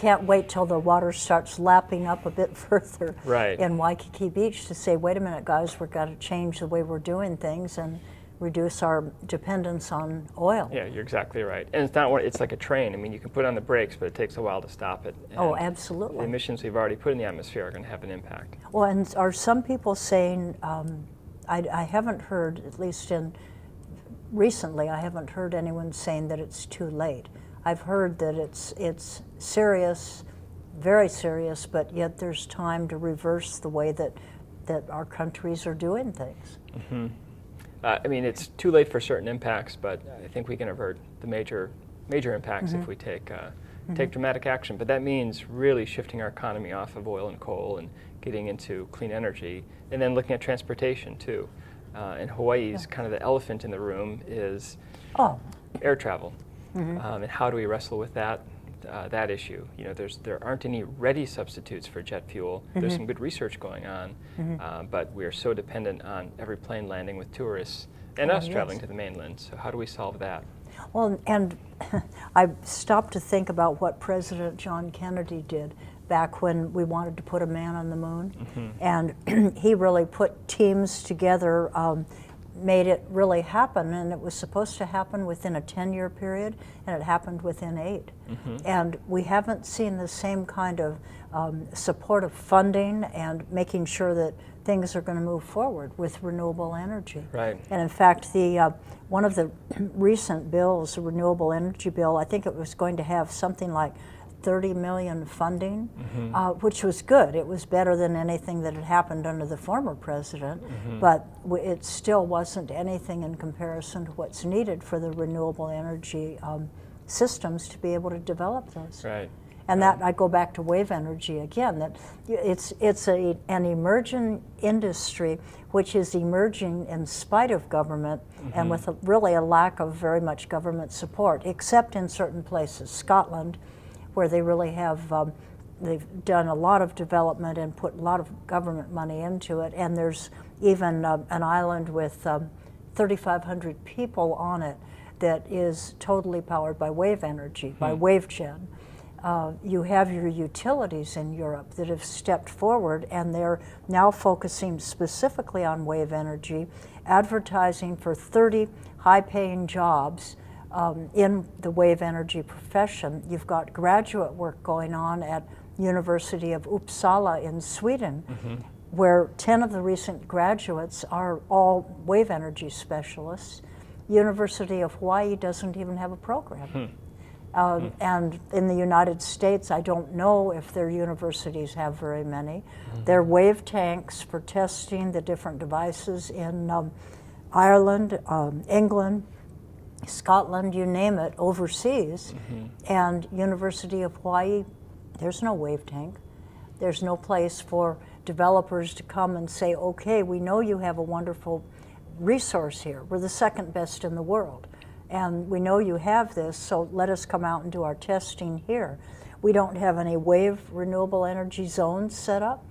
can't wait till the water starts lapping up a bit further Right. in Waikiki Beach to say, wait a minute, guys, we've got to change the way we're doing things and reduce our dependence on oil. Yeah, you're exactly right. And it's not what it's like a train. I mean, you can put on the brakes, but it takes a while to stop it. Oh, And absolutely. the emissions we've already put in the atmosphere are going to have an impact. Well, and are some people saying, I haven't heard, at least recently, I haven't heard anyone saying that it's too late. I've heard that it's serious, very serious, but yet there's time to reverse the way that our countries are doing things. Mm-hmm. I mean, it's too late for certain impacts, but I think we can avert the major impacts if we take dramatic action. But that means really shifting our economy off of oil and coal and getting into clean energy, and then looking at transportation too. And Hawaii's kind of the elephant in the room is air travel, and how do we wrestle with that issue? You know, there aren't any ready substitutes for jet fuel. There's some good research going on, but we are so dependent on every plane landing with tourists and us traveling to the mainland. So how do we solve that? Well, and I stopped to think about what President John Kennedy did back when we wanted to put a man on the moon. And he really put teams together, made it really happen, and it was supposed to happen within a 10-year period, and it happened within 8. And we haven't seen the same kind of supportive funding and making sure that things are going to move forward with renewable energy. Right. And in fact, one of the recent bills, the renewable energy bill, I think it was going to have something like 30 million funding, which was good. It was better than anything that had happened under the former president, but it still wasn't anything in comparison to what's needed for the renewable energy systems to be able to develop those. Right. And that, I go back to wave energy again, that it's an emerging industry which is emerging in spite of government and with really a lack of very much government support, except in certain places. Scotland, where they really have, they've done a lot of development and put a lot of government money into it, and there's even an island with 3,500 people on it that is totally powered by wave energy, by wave gen. You have your utilities in Europe that have stepped forward, and they're now focusing specifically on wave energy, advertising for 30 high-paying jobs in the wave energy profession. You've got graduate work going on at University of Uppsala in Sweden, where 10 of the recent graduates are all wave energy specialists. University of Hawaii doesn't even have a program. And in the United States, I don't know if their universities have very many. They're wave tanks for testing the different devices in Ireland, England, Scotland, you name it, overseas. And University of Hawaii, there's no wave tank. There's no place for developers to come and say, okay, we know you have a wonderful resource here. We're the second best in the world. And we know you have this, so let us come out and do our testing here. We don't have any wave renewable energy zones set up.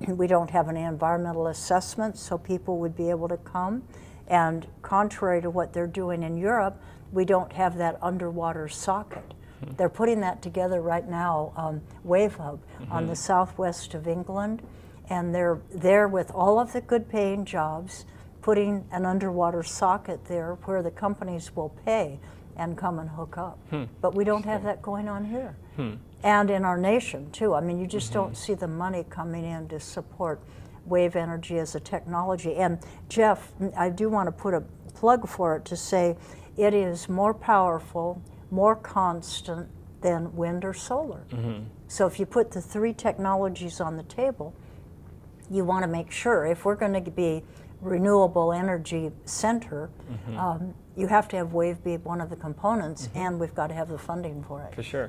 We don't have any environmental assessments, so people would be able to come. And contrary to what they're doing in Europe, we don't have that underwater socket. They're putting that together right now, Wave Hub, on the southwest of England. And they're there with all of the good paying jobs, putting an underwater socket there where the companies will pay and come and hook up. But we don't have that going on here. And in our nation too. I mean, you just don't see the money coming in to support wave energy as a technology. And Jeff, I do want to put a plug for it to say it is more powerful, more constant than wind or solar. So if you put the 3 technologies on the table, you want to make sure, if we're going to be renewable energy center, you have to have wave be one of the components, and we've got to have the funding for it. For sure.